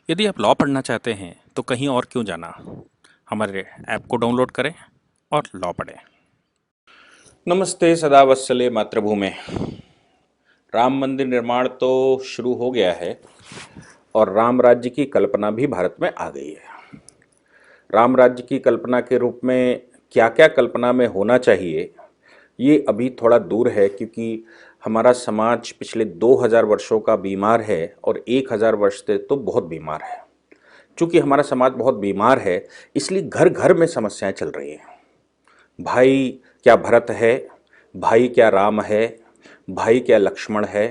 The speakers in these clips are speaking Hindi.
यदि आप लॉ पढ़ना चाहते हैं तो कहीं और क्यों जाना। हमारे ऐप को डाउनलोड करें और लॉ पढ़ें। नमस्ते सदा वत्सले मातृभूमि। राम मंदिर निर्माण तो शुरू हो गया है और राम राज्य की कल्पना भी भारत में आ गई है। राम राज्य की कल्पना के रूप में क्या क्या कल्पना में होना चाहिए ये अभी थोड़ा दूर है, क्योंकि हमारा समाज पिछले 2000 वर्षों का बीमार है और 1000 वर्ष से तो बहुत बीमार है। चूंकि हमारा समाज बहुत बीमार है, इसलिए घर घर में समस्याएं चल रही हैं। भाई क्या भरत है, भाई क्या राम है, भाई क्या लक्ष्मण है,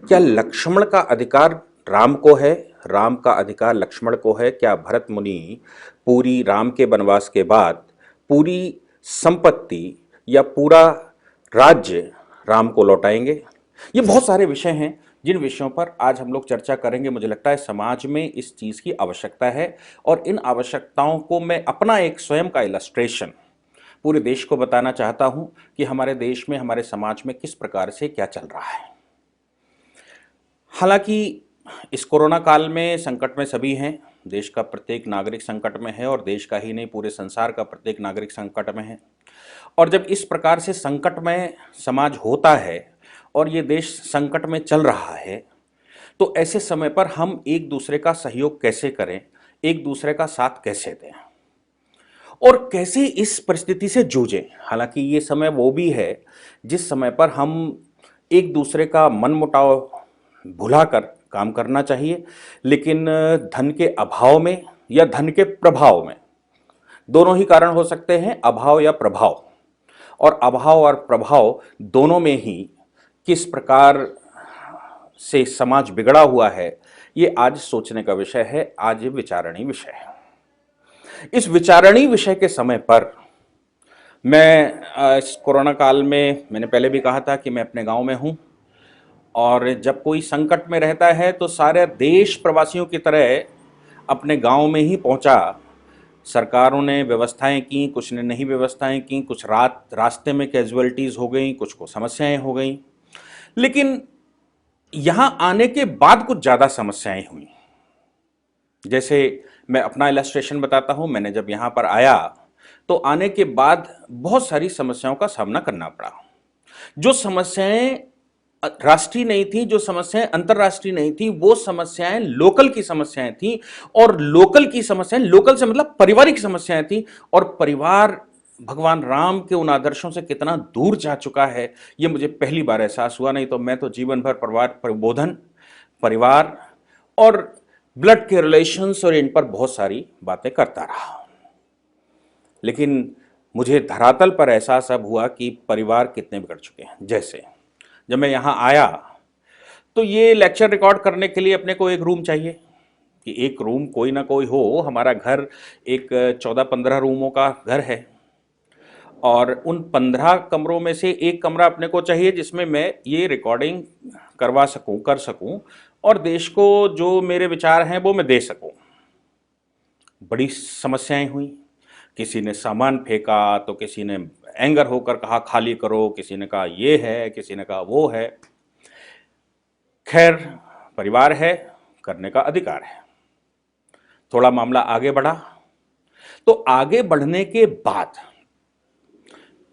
क्या लक्ष्मण का अधिकार राम को है, राम का अधिकार लक्ष्मण को है, क्या भरत मुनि पूरी राम के वनवास के बाद पूरी संपत्ति या पूरा राज्य राम को लौटाएंगे। ये बहुत सारे विषय हैं जिन विषयों पर आज हम लोग चर्चा करेंगे। मुझे लगता है समाज में इस चीज़ की आवश्यकता है और इन आवश्यकताओं को मैं अपना एक स्वयं का इलस्ट्रेशन पूरे देश को बताना चाहता हूं कि हमारे देश में, हमारे समाज में किस प्रकार से क्या चल रहा है। हालांकि इस कोरोना काल में संकट में सभी हैं। देश का प्रत्येक नागरिक संकट में है और देश का ही नहीं, पूरे संसार का प्रत्येक नागरिक संकट में है। और जब इस प्रकार से संकट में समाज होता है और ये देश संकट में चल रहा है, तो ऐसे समय पर हम एक दूसरे का सहयोग कैसे करें, एक दूसरे का साथ कैसे दें और कैसे इस परिस्थिति से जूझें। हालांकि ये समय वो भी है जिस समय पर हम एक दूसरे का मनमुटाव भुलाकर काम करना चाहिए, लेकिन धन के अभाव में या धन के प्रभाव में, दोनों ही कारण हो सकते हैं, अभाव या प्रभाव। और अभाव और प्रभाव दोनों में ही किस प्रकार से समाज बिगड़ा हुआ है, ये आज सोचने का विषय है, आज ये विचारणीय विषय है। इस विचारणीय विषय के समय पर मैं इस कोरोना काल में, मैंने पहले भी कहा था कि मैं अपने गांव में हूं और जब कोई संकट में रहता है तो सारे देश प्रवासियों की तरह अपने गांव में ही पहुंचा। सरकारों ने व्यवस्थाएं की, कुछ ने नहीं व्यवस्थाएं की, कुछ रास्ते में कैजुअलिटीज हो गई, कुछ को समस्याएं हो गई। लेकिन यहां आने के बाद कुछ ज़्यादा समस्याएं हुई। जैसे मैं अपना इलस्ट्रेशन बताता हूं, मैंने जब यहां पर आया तो आने के बाद बहुत सारी समस्याओं का सामना करना पड़ा। जो समस्याएं राष्ट्रीय नहीं थी, जो समस्याएं अंतर्राष्ट्रीय नहीं थी, वो समस्याएं लोकल की समस्याएं थी। और लोकल की समस्याएं, लोकल से मतलब पारिवारिक समस्याएं थी। और परिवार भगवान राम के उन आदर्शों से कितना दूर जा चुका है, ये मुझे पहली बार एहसास हुआ। नहीं तो मैं तो जीवन भर परिवार प्रबोधन, परिवार और ब्लड के रिलेशंस और इन पर बहुत सारी बातें करता रहा। लेकिन मुझे धरातल पर एहसास अब हुआ कि परिवार कितने बिगड़ चुके हैं। जैसे जब मैं यहाँ आया तो ये लेक्चर रिकॉर्ड करने के लिए अपने को एक रूम चाहिए, कि एक रूम कोई ना कोई हो। हमारा घर एक 14-15 रूमों का घर है और उन 15 कमरों में से एक कमरा अपने को चाहिए जिसमें मैं ये रिकॉर्डिंग करवा सकूं, कर सकूं और देश को जो मेरे विचार हैं वो मैं दे सकूं। बड़ी समस्याएं हुई। किसी ने सामान फेंका तो किसी ने एंगर होकर कहा खाली करो, किसी ने कहा ये है, किसी ने कहा वो है। खैर, परिवार है, करने का अधिकार है। थोड़ा मामला आगे बढ़ा तो आगे बढ़ने के बाद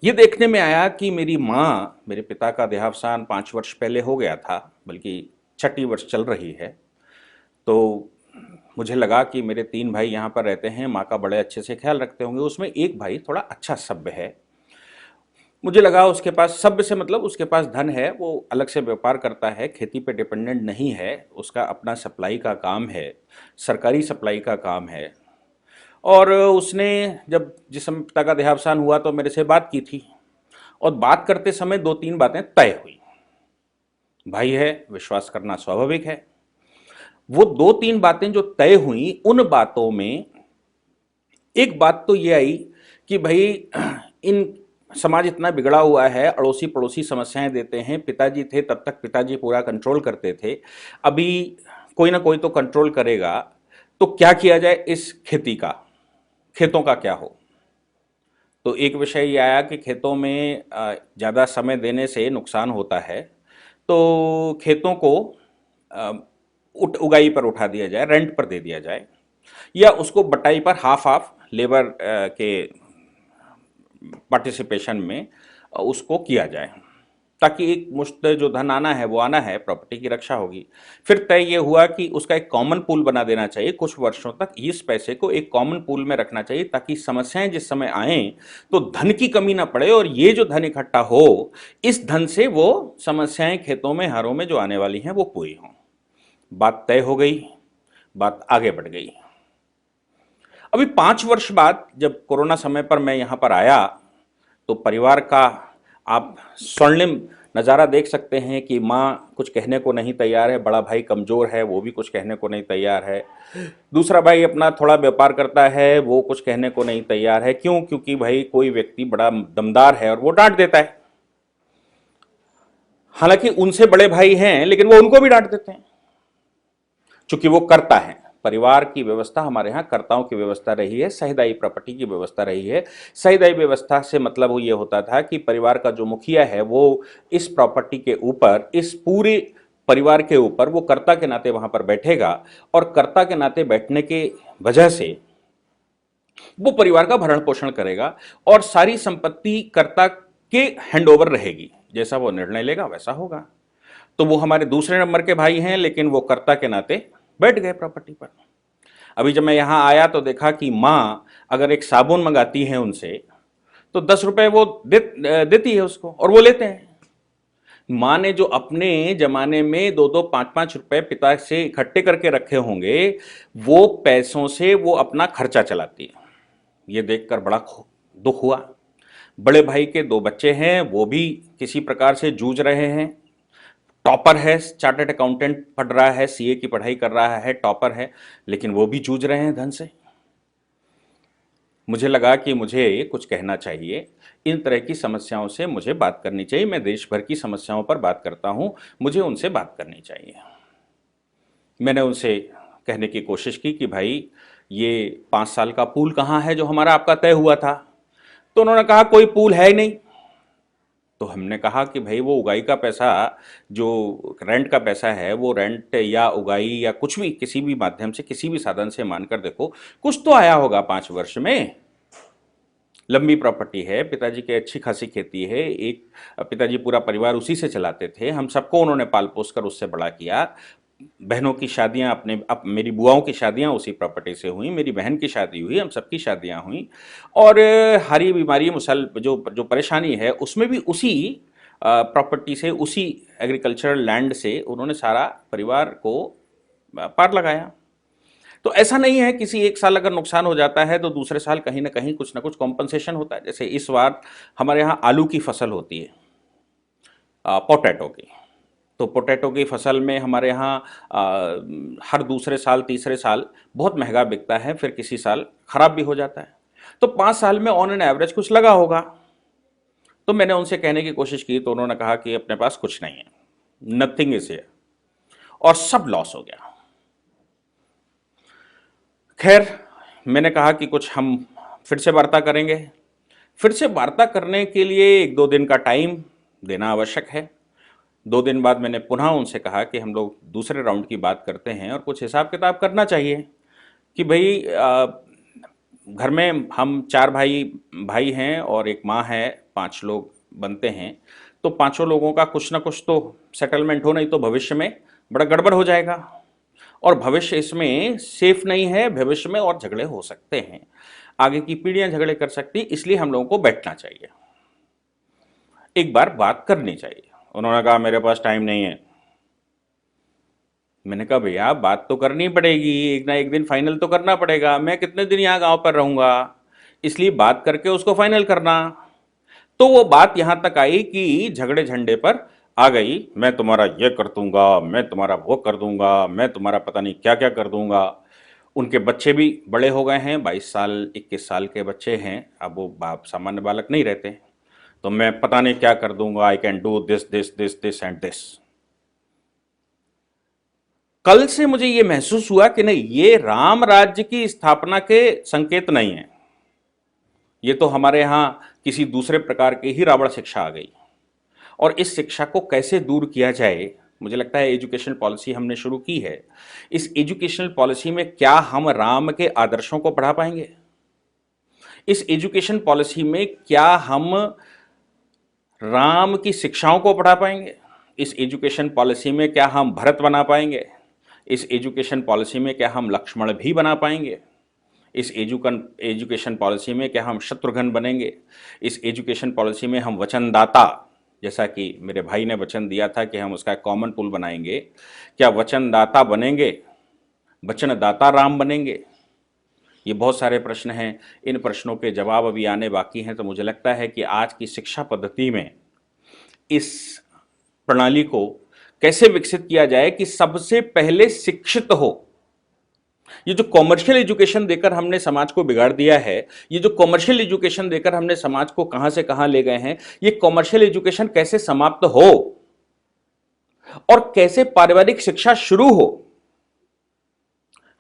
ये देखने में आया कि मेरी माँ, मेरे पिता का देहावसान 5 वर्ष पहले हो गया था, बल्कि छठी वर्ष चल रही है। तो मुझे लगा कि मेरे 3 भाई यहाँ पर रहते हैं, माँ का बड़े अच्छे से ख्याल रखते होंगे। उसमें एक भाई थोड़ा अच्छा सभ्य है। मुझे लगा उसके पास, सभ्य से मतलब उसके पास धन है, वो अलग से व्यापार करता है, खेती पे डिपेंडेंट नहीं है, उसका अपना सप्लाई का काम है, सरकारी सप्लाई का काम है। और उसने जब जिस समय पिता का देहावसान हुआ तो मेरे से बात की थी और बात करते समय 2-3 बातें तय हुई। भाई है, विश्वास करना स्वाभाविक है। वो 2-3 बातें जो तय हुई, उन बातों में एक बात तो ये आई कि भाई इन समाज इतना बिगड़ा हुआ है, अड़ोसी पड़ोसी समस्याएं देते हैं। पिताजी थे तब तक पिताजी पूरा कंट्रोल करते थे, अभी कोई ना कोई तो कंट्रोल करेगा। तो क्या किया जाए इस खेती का, खेतों का क्या हो। तो एक विषय ये आया कि खेतों में ज़्यादा समय देने से नुकसान होता है, तो खेतों को उगाई पर उठा दिया जाए, रेंट पर दे दिया जाए, या उसको बटाई पर हाफ हाफ लेबर के पार्टिसिपेशन में उसको किया जाए, ताकि एक मुश्त जो धन आना है वो आना है, प्रॉपर्टी की रक्षा होगी। फिर तय ये हुआ कि उसका एक कॉमन पूल बना देना चाहिए, कुछ वर्षों तक इस पैसे को एक कॉमन पूल में रखना चाहिए, ताकि समस्याएं जिस समय आएं तो धन की कमी ना पड़े, और ये जो धन इकट्ठा हो इस धन से वो समस्याएं खेतों में हारों में जो आने वाली हैं वो पूरी हों। बात तय हो गई, बात आगे बढ़ गई। अभी 5 वर्ष बाद जब कोरोना समय पर मैं यहाँ पर आया तो परिवार का आप स्वर्णिम नज़ारा देख सकते हैं कि माँ कुछ कहने को नहीं तैयार है, बड़ा भाई कमज़ोर है, वो भी कुछ कहने को नहीं तैयार है, दूसरा भाई अपना थोड़ा व्यापार करता है, वो कुछ कहने को नहीं तैयार है। क्यों? क्योंकि भाई कोई व्यक्ति बड़ा दमदार है और वो डांट देता है। हालांकि उनसे बड़े भाई हैं लेकिन वो उनको भी डांट देते हैं, चूंकि वो करता है। परिवार की व्यवस्था हमारे यहाँ कर्ताओं की व्यवस्था रही है, साझेदारी प्रॉपर्टी की व्यवस्था रही है। साझेदारी व्यवस्था से मतलब वो ये होता था कि परिवार का जो मुखिया है वो इस प्रॉपर्टी के ऊपर, इस पूरे परिवार के ऊपर वो कर्ता के नाते वहां पर बैठेगा, और कर्ता के नाते बैठने के वजह से वो परिवार का भरण पोषण करेगा, और सारी संपत्ति कर्ता के हैंडओवर रहेगी, जैसा वो निर्णय लेगा वैसा होगा। तो वो हमारे दूसरे नंबर के भाई हैं, लेकिन वो कर्ता के नाते बैठ गए प्रॉपर्टी पर। अभी जब मैं यहां आया तो देखा कि माँ अगर एक साबुन मंगाती है उनसे तो 10 रुपए वो देती है उसको, और वो लेते हैं। माँ ने जो अपने जमाने में 2-2, 5-5 रुपए पिता से इकट्ठे करके रखे होंगे, वो पैसों से वो अपना खर्चा चलाती है। ये देखकर बड़ा दुख हुआ। बड़े भाई के 2 बच्चे हैं, वो भी किसी प्रकार से जूझ रहे हैं। टॉपर है, चार्टर्ड अकाउंटेंट पढ़ रहा है, सीए की पढ़ाई कर रहा है, टॉपर है, लेकिन वो भी जूझ रहे हैं धन से। मुझे लगा कि मुझे कुछ कहना चाहिए, इन तरह की समस्याओं से मुझे बात करनी चाहिए। मैं देश भर की समस्याओं पर बात करता हूं, मुझे उनसे बात करनी चाहिए। मैंने उनसे कहने की कोशिश की कि भाई ये 5 साल का पूल कहाँ है जो हमारा आपका तय हुआ था? तो उन्होंने कहा कोई पूल है ही नहीं। तो हमने कहा कि भाई वो उगाई का पैसा, जो रेंट का पैसा है, वो रेंट या उगाई या कुछ भी किसी भी माध्यम से किसी भी साधन से मानकर देखो, कुछ तो आया होगा 5 वर्ष में। लंबी प्रॉपर्टी है, पिताजी की अच्छी खासी खेती है, एक पिताजी पूरा परिवार उसी से चलाते थे, हम सबको उन्होंने पाल पोस कर उससे बड़ा किया। बहनों की शादियां मेरी बुआओं की शादियां उसी प्रॉपर्टी से हुई, मेरी बहन की शादी हुई, हम सबकी शादियां हुई, और हारी बीमारी मुसल जो जो परेशानी है उसमें भी उसी प्रॉपर्टी से, उसी एग्रीकल्चरल लैंड से उन्होंने सारा परिवार को पार लगाया। तो ऐसा नहीं है किसी एक साल अगर नुकसान हो जाता है तो दूसरे साल कहीं ना कहीं कुछ ना कुछ कॉम्पनसेशन होता है। जैसे इस बार हमारे यहाँ आलू की फसल होती है, पोटैटो की। तो पोटैटो की फसल में हमारे यहाँ हर दूसरे साल तीसरे साल बहुत महंगा बिकता है, फिर किसी साल खराब भी हो जाता है। तो 5 साल में ऑन एन एवरेज कुछ लगा होगा। तो मैंने उनसे कहने की कोशिश की तो उन्होंने कहा कि अपने पास कुछ नहीं है, नथिंग इज हियर, और सब लॉस हो गया। खैर, मैंने कहा कि कुछ हम फिर से वार्ता करेंगे। फिर से वार्ता करने के लिए 1-2 दिन का टाइम देना आवश्यक है। 2 दिन बाद मैंने पुनः उनसे कहा कि हम लोग दूसरे राउंड की बात करते हैं और कुछ हिसाब किताब करना चाहिए कि भाई घर में हम 4 भाई भाई हैं और एक माँ है, 5 लोग बनते हैं। तो 5 लोगों का कुछ ना कुछ तो सेटलमेंट हो, नहीं तो भविष्य में बड़ा गड़बड़ हो जाएगा, और भविष्य इसमें सेफ नहीं है। भविष्य में और झगड़े हो सकते हैं, आगे की पीढ़ियां झगड़े कर सकती, इसलिए हम लोगों को बैठना चाहिए, एक बार बात करनी चाहिए। उन्होंने कहा मेरे पास टाइम नहीं है। मैंने कहा भैया बात तो करनी पड़ेगी, एक ना एक दिन फाइनल तो करना पड़ेगा, मैं कितने दिन यहाँ गांव पर रहूँगा, इसलिए बात करके उसको फाइनल करना। तो वो बात यहाँ तक आई कि झगड़े झंडे पर आ गई, मैं तुम्हारा ये कर दूंगा, मैं तुम्हारा वो कर दूंगा, मैं तुम्हारा पता नहीं क्या क्या कर दूंगा। उनके बच्चे भी बड़े हो गए हैं, 22 साल 21 साल के बच्चे हैं, अब वो बाप सामान्य बालक नहीं रहते। तो मैं पता नहीं क्या कर दूंगा, I can do this this this this and this. कल से मुझे यह महसूस हुआ कि नहीं, ये राम राज्य की स्थापना के संकेत नहीं है, ये तो हमारे यहां किसी दूसरे प्रकार की ही रावण शिक्षा आ गई। और इस शिक्षा को कैसे दूर किया जाए, मुझे लगता है एजुकेशन पॉलिसी हमने शुरू की है, इस एजुकेशनल पॉलिसी में क्या हम राम के आदर्शों को पढ़ा पाएंगे? इस एजुकेशन पॉलिसी में क्या हम राम की शिक्षाओं को पढ़ा पाएंगे? इस एजुकेशन पॉलिसी में क्या हम भरत बना पाएंगे? इस एजुकेशन पॉलिसी में क्या हम लक्ष्मण भी बना पाएंगे? इस एजुकेशन पॉलिसी में क्या हम शत्रुघ्न बनेंगे? इस एजुकेशन पॉलिसी में हम वचनदाता, जैसा कि मेरे भाई ने वचन दिया था कि हम उसका एक कॉमन पुल बनाएंगे, क्या वचनदाता बनेंगे? वचनदाता राम बनेंगे? ये बहुत सारे प्रश्न हैं, इन प्रश्नों के जवाब अभी आने बाकी हैं। तो मुझे लगता है कि आज की शिक्षा पद्धति में इस प्रणाली को कैसे विकसित किया जाए कि सबसे पहले शिक्षित हो। ये जो कॉमर्शियल एजुकेशन देकर हमने समाज को बिगाड़ दिया है, ये जो कॉमर्शियल एजुकेशन देकर हमने समाज को कहां से कहां ले गए हैं, ये कॉमर्शियल एजुकेशन कैसे समाप्त हो और कैसे पारिवारिक शिक्षा शुरू हो।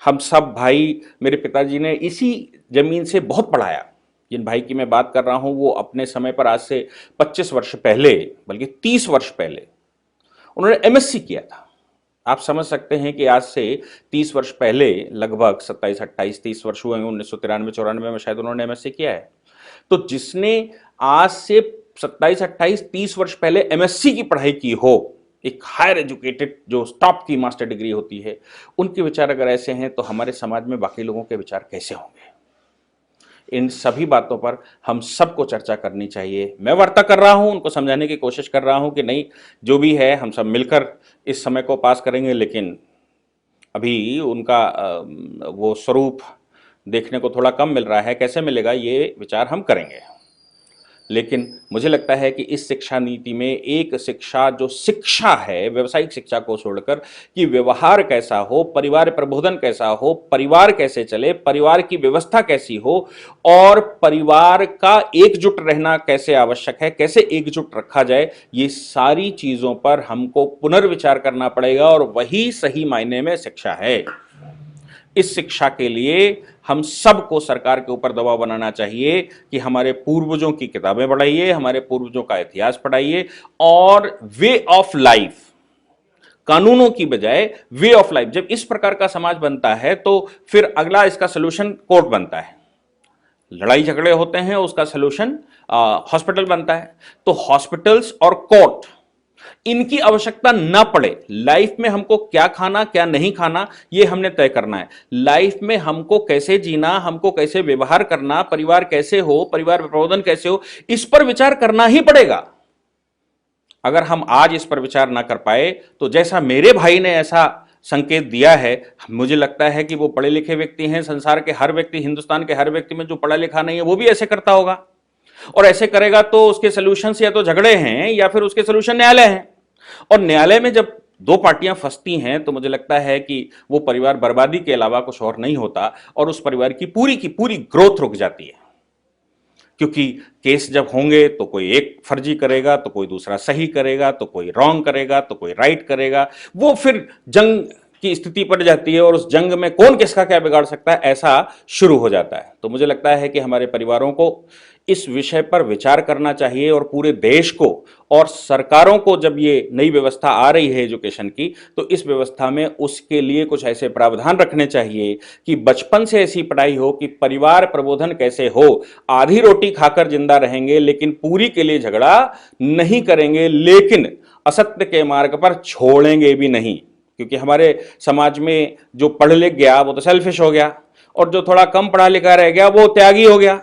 हम सब भाई, मेरे पिताजी ने इसी जमीन से बहुत पढ़ाया। जिन भाई की मैं बात कर रहा हूं वो अपने समय पर आज से 25 वर्ष पहले, बल्कि 30 वर्ष पहले उन्होंने एमएससी किया था। आप समझ सकते हैं कि आज से 30 वर्ष पहले, लगभग 27, 28, 30 वर्ष हुए हैं, 1993-94 में शायद उन्होंने एमएससी किया है। तो जिसने आज से 27, 28, 30 वर्ष पहले एमएससी की पढ़ाई की हो, एक हायर एजुकेटेड जो टॉप की मास्टर डिग्री होती है, उनके विचार अगर ऐसे हैं तो हमारे समाज में बाकी लोगों के विचार कैसे होंगे? इन सभी बातों पर हम सबको चर्चा करनी चाहिए। मैं वार्ता कर रहा हूं, उनको समझाने की कोशिश कर रहा हूं कि नहीं, जो भी है हम सब मिलकर इस समय को पास करेंगे, लेकिन अभी उनका वो स्वरूप देखने को थोड़ा कम मिल रहा है। कैसे मिलेगा ये विचार हम करेंगे। लेकिन मुझे लगता है कि इस शिक्षा नीति में एक शिक्षा, जो शिक्षा है व्यवसायिक शिक्षा को छोड़कर, कि व्यवहार कैसा हो, परिवार प्रबोधन कैसा हो, परिवार कैसे चले, परिवार की व्यवस्था कैसी हो और परिवार का एकजुट रहना कैसे आवश्यक है, कैसे एकजुट रखा जाए, ये सारी चीजों पर हमको पुनर्विचार करना पड़ेगा और वही सही मायने में शिक्षा है। इस शिक्षा के लिए हम सबको सरकार के ऊपर दबाव बनाना चाहिए कि हमारे पूर्वजों की किताबें पढ़ाइए, हमारे पूर्वजों का इतिहास पढ़ाइए और वे ऑफ लाइफ, कानूनों की बजाय वे ऑफ लाइफ। जब इस प्रकार का समाज बनता है तो फिर अगला इसका सोल्यूशन कोर्ट बनता है। लड़ाई झगड़े होते हैं, उसका सोल्यूशन हॉस्पिटल बनता है। तो हॉस्पिटल्स और कोर्ट, इनकी आवश्यकता ना पड़े। लाइफ में हमको क्या खाना क्या नहीं खाना ये हमने तय करना है। लाइफ में हमको कैसे जीना, हमको कैसे व्यवहार करना, परिवार कैसे हो, परिवार प्रबोधन कैसे हो, इस पर विचार करना ही पड़ेगा। अगर हम आज इस पर विचार ना कर पाए तो जैसा मेरे भाई ने ऐसा संकेत दिया है, मुझे लगता है कि वो पढ़े लिखे व्यक्ति हैं। संसार के हर व्यक्ति, हिंदुस्तान के हर व्यक्ति में जो पढ़ा लिखा नहीं है वो भी ऐसे करता होगा, और ऐसे करेगा तो उसके सॉल्यूशंस या तो झगड़े हैं या फिर उसके सॉल्यूशन न्यायालय हैं। और न्यायालय में जब दो पार्टियां फंसती हैं तो मुझे लगता है कि वो परिवार बर्बादी के अलावा कुछ और नहीं होता और उस परिवार की पूरी ग्रोथ रुक जाती है। क्योंकि केस जब होंगे तो कोई एक फर्जी करेगा तो कोई दूसरा सही करेगा, तो कोई रॉन्ग करेगा तो कोई राइट करेगा, वो फिर जंग की स्थिति पड़ जाती है और उस जंग में कौन किसका क्या बिगाड़ सकता है, ऐसा शुरू हो जाता है। तो मुझे लगता है कि हमारे परिवारों को इस विषय पर विचार करना चाहिए और पूरे देश को और सरकारों को, जब ये नई व्यवस्था आ रही है एजुकेशन की, तो इस व्यवस्था में उसके लिए कुछ ऐसे प्रावधान रखने चाहिए कि बचपन से ऐसी पढ़ाई हो कि परिवार प्रबोधन कैसे हो। आधी रोटी खाकर जिंदा रहेंगे लेकिन पूरी के लिए झगड़ा नहीं करेंगे, लेकिन असत्य के मार्ग पर छोड़ेंगे भी नहीं। क्योंकि हमारे समाज में जो पढ़ लिख गया वो तो सेल्फिश हो गया और जो थोड़ा कम पढ़ा लिखा रह गया वो त्यागी हो गया।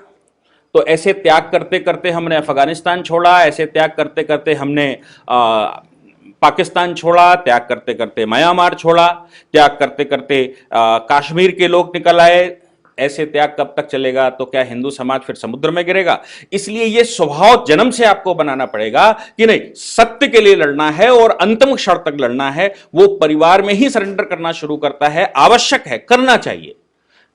तो ऐसे त्याग करते करते हमने अफगानिस्तान छोड़ा, ऐसे त्याग करते करते हमने पाकिस्तान छोड़ा, त्याग करते करते म्यांमार छोड़ा, त्याग करते करते कश्मीर के लोग निकल आए। ऐसे त्याग कब तक चलेगा? तो क्या हिंदू समाज फिर समुद्र में गिरेगा? इसलिए यह स्वभाव जन्म से आपको बनाना पड़ेगा कि नहीं, सत्य के लिए लड़ना है और अंतिम क्षण तक लड़ना है। वो परिवार में ही सरेंडर करना शुरू करता है, आवश्यक है, करना चाहिए,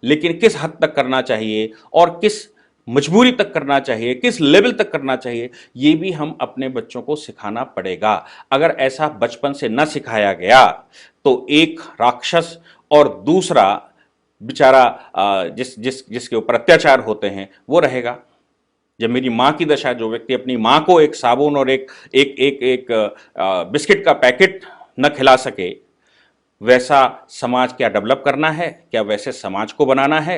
लेकिन किस हद तक करना चाहिए और किस मजबूरी तक करना चाहिए, किस लेवल तक करना चाहिए, ये भी हम अपने बच्चों को सिखाना पड़ेगा। अगर ऐसा बचपन से न सिखाया गया तो एक राक्षस और दूसरा बेचारा जिसके ऊपर अत्याचार होते हैं वो रहेगा। जब मेरी माँ की दशा, जो व्यक्ति अपनी माँ को एक साबुन और एक एक एक, एक बिस्किट का पैकेट न खिला सके, वैसा समाज क्या डेवलप करना है, क्या वैसे समाज को बनाना है,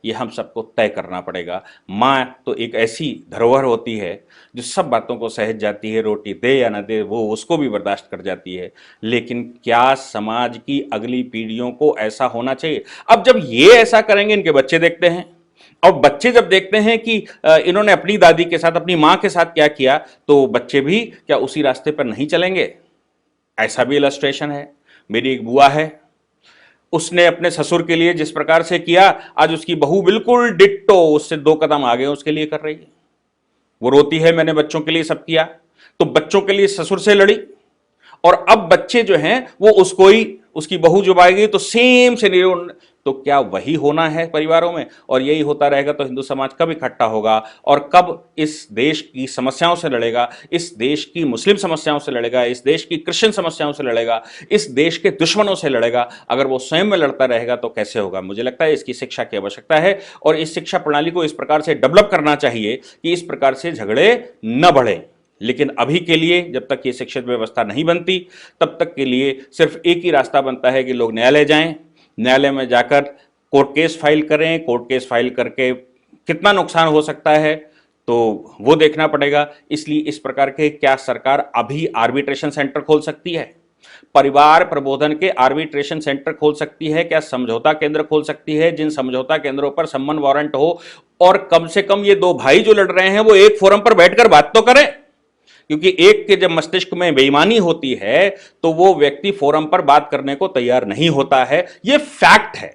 ये हम सबको तय करना पड़ेगा। माँ तो एक ऐसी धरोहर होती है जो सब बातों को सहज जाती है, रोटी दे या ना दे वो उसको भी बर्दाश्त कर जाती है। लेकिन क्या समाज की अगली पीढ़ियों को ऐसा होना चाहिए? अब जब ये ऐसा करेंगे, इनके बच्चे देखते हैं, और बच्चे जब देखते हैं कि इन्होंने अपनी दादी के साथ, अपनी माँ के साथ क्या किया, तो बच्चे भी क्या उसी रास्ते पर नहीं चलेंगे? ऐसा भी इलस्ट्रेशन है। मेरी एक बुआ है, उसने अपने ससुर के लिए जिस प्रकार से किया, आज उसकी बहू बिल्कुल डिट्टो उससे 2 कदम आगे उसके लिए कर रही है। वो रोती है मैंने बच्चों के लिए सब किया, तो बच्चों के लिए ससुर से लड़ी, और अब बच्चे जो हैं वो उसको ही, उसकी बहू जब आएगी तो सेम से तो क्या वही होना है परिवारों में? और यही होता रहेगा तो हिंदू समाज कब इकट्ठा होगा और कब इस देश की समस्याओं से लड़ेगा, इस देश की मुस्लिम समस्याओं से लड़ेगा, इस देश की क्रिश्चियन समस्याओं से लड़ेगा, इस देश के दुश्मनों से लड़ेगा? अगर वो स्वयं में लड़ता रहेगा तो कैसे होगा? मुझे लगता है इसकी शिक्षा की आवश्यकता है, और इस शिक्षा प्रणाली को इस प्रकार से डेवलप करना चाहिए कि इस प्रकार से झगड़े न बढ़े। लेकिन अभी के लिए जब तक ये शिक्षित व्यवस्था नहीं बनती, तब तक के लिए सिर्फ एक ही रास्ता बनता है कि लोग न्यायालय जाएं, न्यायालय में जाकर कोर्ट केस फाइल करें, कोर्ट केस फाइल करके कितना नुकसान हो सकता है तो वो देखना पड़ेगा। इसलिए इस प्रकार के क्या सरकार अभी आर्बिट्रेशन सेंटर खोल सकती है? परिवार प्रबोधन के आर्बिट्रेशन सेंटर खोल सकती है? क्या समझौता केंद्र खोल सकती है, जिन समझौता केंद्रों पर सम्मन वारंट हो, और कम से कम ये 2 भाई जो लड़ रहे हैं वो एक फोरम पर बैठकर बात तो करें? क्योंकि एक के जब मस्तिष्क में बेईमानी होती है तो वो व्यक्ति फोरम पर बात करने को तैयार नहीं होता है, ये फैक्ट है।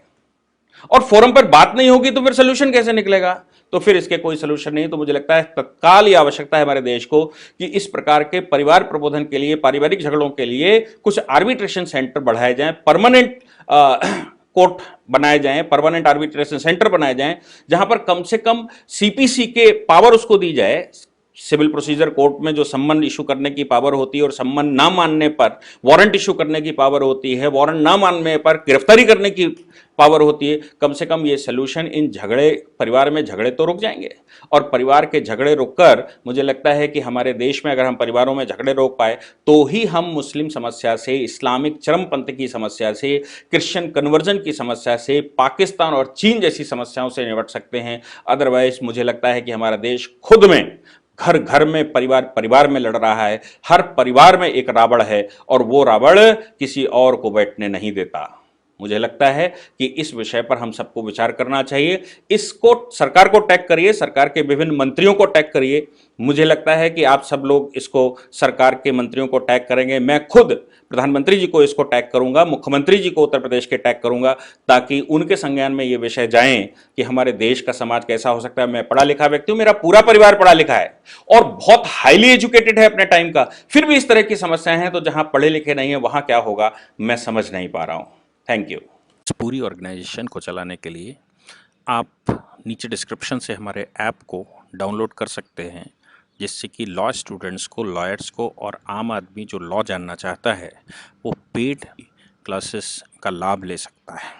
और फोरम पर बात नहीं होगी तो फिर सोल्यूशन कैसे निकलेगा? तो फिर इसके कोई सोल्यूशन नहीं। तो मुझे लगता है तत्काल ये आवश्यकता है हमारे देश को कि इस प्रकार के परिवार प्रबोधन के लिए, पारिवारिक झगड़ों के लिए कुछ आर्बिट्रेशन सेंटर बढ़ाए जाएं, परमानेंट कोर्ट बनाए जाएं, परमानेंट आर्बिट्रेशन सेंटर बनाए जाएं, जहां पर कम से कम सीपीसी के पावर उसको दी जाए, सिविल प्रोसीजर कोर्ट में जो सम्मन इशू करने की पावर होती है और सम्मन ना मानने पर वारंट इशू करने की पावर होती है, वारंट ना मानने पर गिरफ्तारी करने की पावर होती है, कम से कम ये सलूशन इन झगड़े, परिवार में झगड़े तो रुक जाएंगे। और परिवार के झगड़े रुककर मुझे लगता है कि हमारे देश में अगर हम परिवारों में झगड़े रोक पाए तो ही हम मुस्लिम समस्या से, इस्लामिक चरमपंथ की समस्या से, क्रिश्चियन कन्वर्जन की समस्या से, पाकिस्तान और चीन जैसी समस्याओं से निपट सकते हैं। अदरवाइज मुझे लगता है कि हमारा देश खुद में, घर घर में, परिवार परिवार में लड़ रहा है। हर परिवार में एक रावण है और वो रावण किसी और को बैठने नहीं देता। मुझे लगता है कि इस विषय पर हम सबको विचार करना चाहिए। इसको सरकार को टैग करिए, सरकार के विभिन्न मंत्रियों को टैग करिए। मुझे लगता है कि आप सब लोग इसको सरकार के मंत्रियों को टैग करेंगे, मैं खुद प्रधानमंत्री जी को इसको टैग करूंगा, मुख्यमंत्री जी को उत्तर प्रदेश के टैग करूंगा, ताकि उनके संज्ञान में ये विषय जाएं कि हमारे देश का समाज कैसा हो सकता है। मैं पढ़ा लिखा व्यक्ति हूं, मेरा पूरा परिवार पढ़ा लिखा है और बहुत हाईली एजुकेटेड है अपने टाइम का, फिर भी इस तरह की समस्याएं हैं, तो जहां पढ़े लिखे नहीं है वहां क्या होगा मैं समझ नहीं पा रहा हूं। Thank you. इस पूरी ऑर्गेनाइजेशन को चलाने के लिए आप नीचे डिस्क्रिप्शन से हमारे ऐप को डाउनलोड कर सकते हैं, जिससे कि लॉ स्टूडेंट्स को, लॉयर्स को और आम आदमी जो लॉ जानना चाहता है वो पेड क्लासेस का लाभ ले सकता है।